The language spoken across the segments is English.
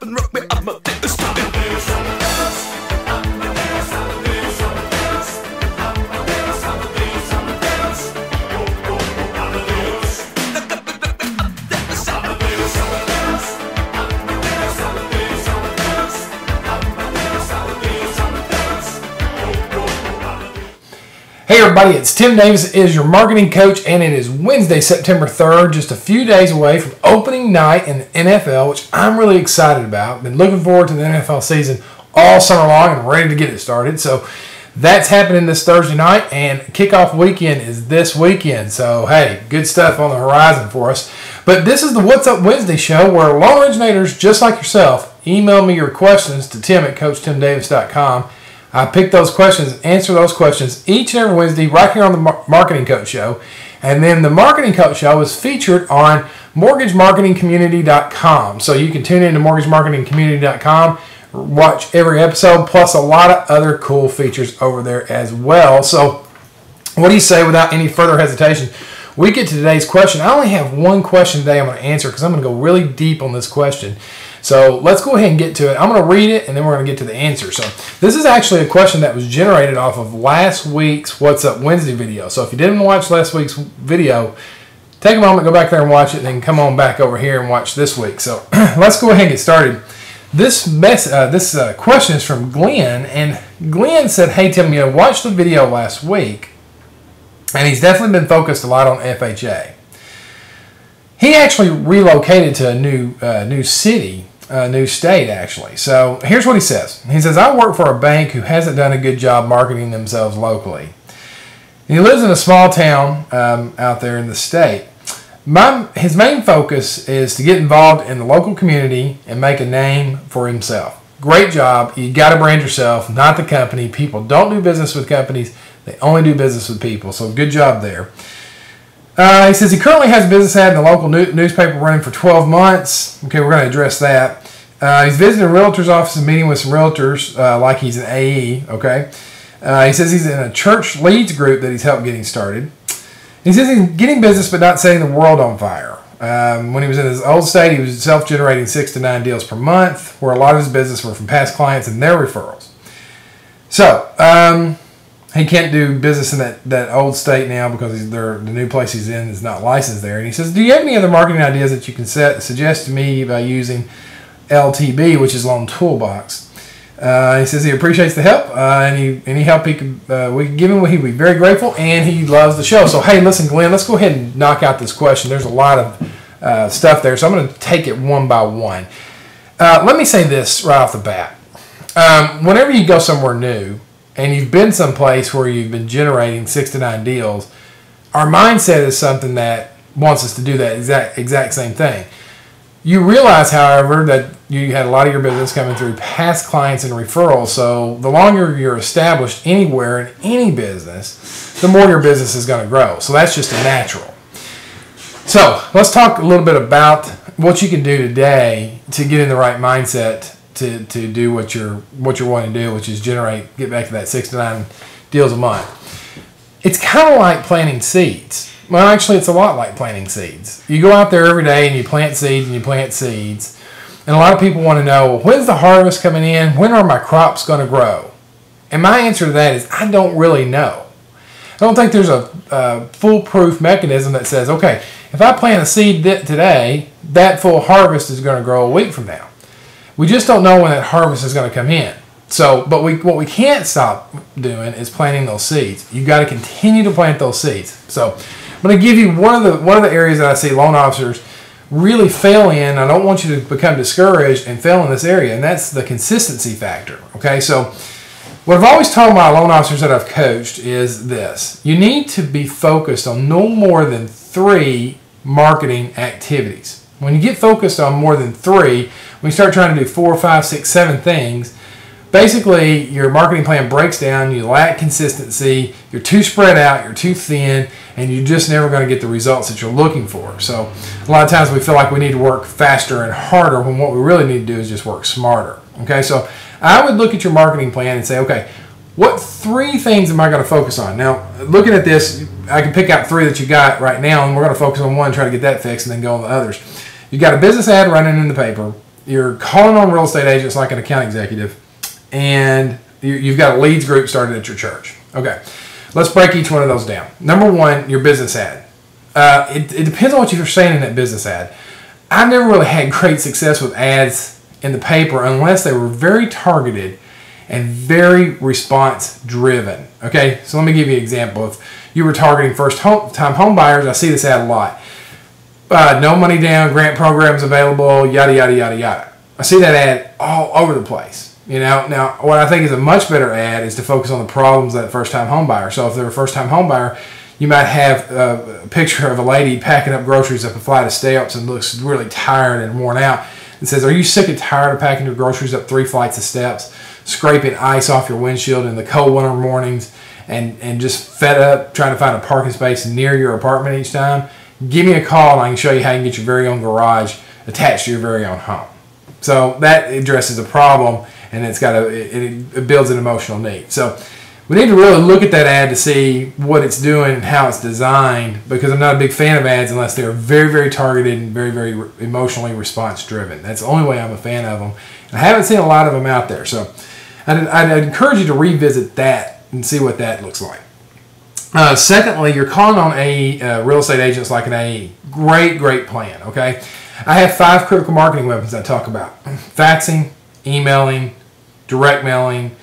up and rock me up my dick. Let's do it. Hey everybody, it's Tim Davis is your marketing coach, and it is Wednesday, September 3rd, just a few days away from opening night in the NFL, which I'm really excited about. Been looking forward to the NFL season all summer long and ready to get it started. So that's happening this Thursday night, and kickoff weekend is this weekend. So hey, good stuff on the horizon for us. But this is the What's Up Wednesday show where loan originators just like yourself email me your questions to tim@coachtimdavis.com. I pick those questions, answer those questions each and every Wednesday right here on the Marketing Coach Show. And then the Marketing Coach Show is featured on mortgagemarketingcommunity.com. So you can tune in to mortgagemarketingcommunity.com, watch every episode, plus a lot of other cool features over there as well. So what do you say without any further hesitation? We get to today's question. I only have one question today I'm going to answer because I'm going to go really deep on this question. So let's go ahead and get to it. I'm going to read it, and then we're going to get to the answer. So this is actually a question that was generated off of last week's What's Up Wednesday video. So if you didn't watch last week's video, take a moment, go back there and watch it, and then come on back over here and watch this week. So let's go ahead and get started. This question is from Glenn, and Glenn said, "Hey Tim, you watched the video last week, and he's definitely been focused a lot on FHA. He actually relocated to a new city, a new state actually. So here's what he says. He says, I work for a bank who hasn't done a good job marketing themselves locally. And he lives in a small town out there in the state. His main focus is to get involved in the local community and make a name for himself. Great job. You got to brand yourself, not the company. People don't do business with companies. They only do business with people. So good job there. He says he currently has a business ad in the local newspaper running for 12 months. Okay, we're going to address that. He's visiting a realtor's office and meeting with some realtors like he's an AE. Okay. He says he's in a church leads group that he's helped getting started. He says he's getting business but not setting the world on fire. When he was in his old state, he was self-generating 6 to 9 deals per month, where a lot of his business were from past clients and their referrals. So, he can't do business in that old state now because the new place he's in is not licensed there. And he says, do you have any other marketing ideas that you can suggest to me by using LTB, which is Loan Toolbox? He says he appreciates the help, and any help we can give him, he'd be very grateful, and he loves the show. So, hey, listen, Glenn, let's go ahead and knock out this question. There's a lot of stuff there, so I'm going to take it one by one. Let me say this right off the bat. Whenever you go somewhere new, and you've been someplace where you've been generating 6 to 9 deals, our mindset is something that wants us to do that exact same thing. You realize, however, that you had a lot of your business coming through past clients and referrals, so the longer you're established anywhere in any business, the more your business is going to grow. So that's just a natural. So let's talk a little bit about what you can do today to get in the right mindset to do what you're wanting to do, which is get back to that 6 to 9 deals a month. It's kind of like planting seeds. Well, actually, it's a lot like planting seeds. You go out there every day and you plant seeds and you plant seeds. And a lot of people want to know, well, when's the harvest coming in? When are my crops going to grow? And my answer to that is, I don't really know. I don't think there's a foolproof mechanism that says, okay, if I plant a seed today, that full harvest is going to grow a week from now. We just don't know when that harvest is going to come in. So, but what we can't stop doing is planting those seeds. You've got to continue to plant those seeds. So, I'm going to give you one of the areas that I see loan officers really fail in. I don't want you to become discouraged and fail in this area, and that's the consistency factor. Okay, so what I've always told my loan officers that I've coached is this: you need to be focused on no more than 3 marketing activities. When you get focused on more than 3, when you start trying to do 4, 5, 6, 7 things, basically your marketing plan breaks down, you lack consistency, you're too spread out, you're too thin, and you're just never going to get the results that you're looking for. So a lot of times we feel like we need to work faster and harder when what we really need to do is just work smarter. Okay, so I would look at your marketing plan and say, okay, what 3 things am I going to focus on? Now, looking at this, I can pick out 3 that you got right now, and we're going to focus on one, try to get that fixed, and then go on the others. You've got a business ad running in the paper. you're calling on real estate agents like an account executive, and you've got a leads group started at your church. Okay, let's break each one of those down. Number one, your business ad. It depends on what you're saying in that business ad. I've never really had great success with ads in the paper unless they were very targeted and very response driven. Okay, so let me give you an example. If you were targeting first-time home buyers, I see this ad a lot. No money down, grant programs available, yada, yada, yada, yada. I see that ad all over the place. You know, now what I think is a much better ad is to focus on the problems of that first-time home buyer. So if they're a first-time home buyer, you might have a picture of a lady packing up groceries up a flight of steps and looks really tired and worn out. It says, "Are you sick and tired of packing your groceries up 3 flights of steps, scraping ice off your windshield in the cold winter mornings, and just fed up trying to find a parking space near your apartment each time? Give me a call and I can show you how you can get your very own garage attached to your very own home." So that addresses a problem, and it builds an emotional need. So we need to really look at that ad to see what it's doing and how it's designed, because I'm not a big fan of ads unless they're very, very targeted and very, very emotionally response driven. That's the only way I'm a fan of them. And I haven't seen a lot of them out there. So I'd encourage you to revisit that and see what that looks like. Secondly, you're calling on real estate agents like an AE. Great, great plan, okay? I have 5 critical marketing weapons I talk about: faxing, emailing, direct mailing,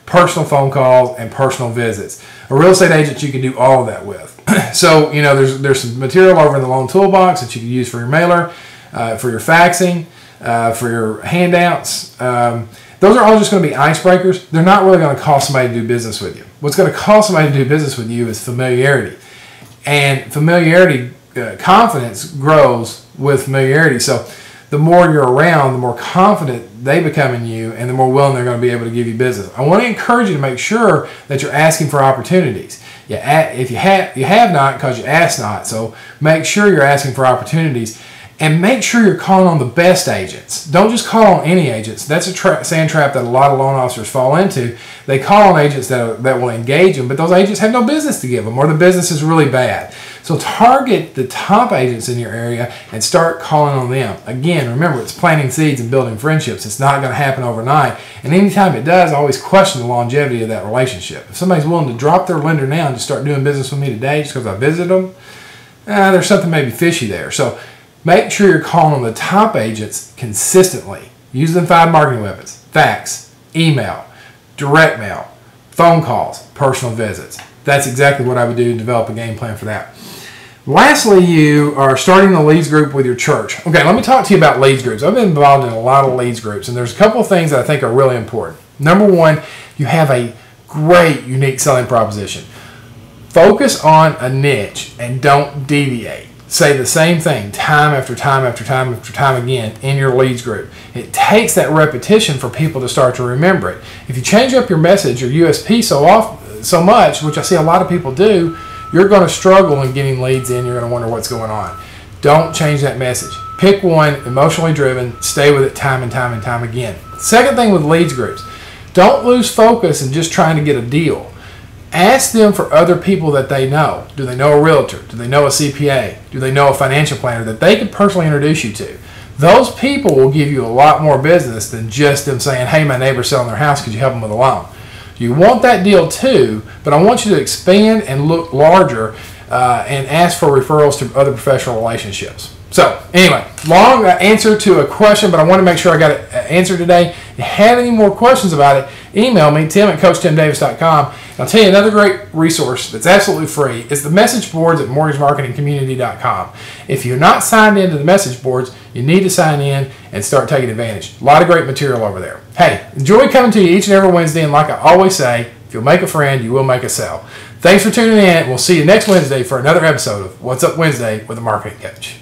personal phone calls, and personal visits. A real estate agent, you can do all of that with. So, you know, there's some material over in the loan toolbox that you can use for your mailer, for your faxing, for your handouts. Those are all just going to be icebreakers. They're not really going to cause somebody to do business with you. What's going to cause somebody to do business with you is familiarity. And familiarity, confidence grows with familiarity. So the more you're around, the more confident they become in you, and the more willing they're going to be able to give you business. I want to encourage you to make sure that you're asking for opportunities. If you have not, because you asked not. So make sure you're asking for opportunities, and make sure you're calling on the best agents. Don't just call on any agents. That's a sand trap that a lot of loan officers fall into. They call on agents that will engage them, but those agents have no business to give them, or the business is really bad. So target the top agents in your area and start calling on them. Again, remember, it's planting seeds and building friendships. It's not going to happen overnight. And anytime it does, always question the longevity of that relationship. If somebody's willing to drop their lender now and just start doing business with me today just because I visited them, there's something maybe fishy there. So make sure you're calling on the top agents consistently. Use them 5 marketing weapons: fax, email, direct mail, phone calls, personal visits. That's exactly what I would do to develop a game plan for that. Lastly, you are starting the leads group with your church. Okay, let me talk to you about leads groups. I've been involved in a lot of leads groups, and there's a couple of things that I think are really important. Number one, you have a great unique selling proposition. Focus on a niche and don't deviate. Say the same thing time after time after time after time again in your leads group. It takes that repetition for people to start to remember it. If you change up your message or USP so much, which I see a lot of people do, you're going to struggle in getting leads in. You're going to wonder what's going on. Don't change that message. Pick one, emotionally driven, stay with it time and time and time again. Second thing with leads groups, don't lose focus in just trying to get a deal. Ask them for other people that they know. Do they know a realtor? Do they know a CPA? Do they know a financial planner that they could personally introduce you to? Those people will give you a lot more business than just them saying, "Hey, my neighbor's selling their house. Could you help them with a loan?" You want that deal too, but I want you to expand and look larger and ask for referrals to other professional relationships. So anyway, long answer to a question, but I want to make sure I got it answered today. If you have any more questions about it, email me, tim@coachtimdavis.com. I'll tell you another great resource that's absolutely free is the message boards at mortgagemarketingcommunity.com. If you're not signed into the message boards, you need to sign in and start taking advantage. A lot of great material over there. Hey, enjoy coming to you each and every Wednesday, and like I always say, if you'll make a friend, you will make a sale. Thanks for tuning in. We'll see you next Wednesday for another episode of What's Up Wednesday with a Marketing Coach.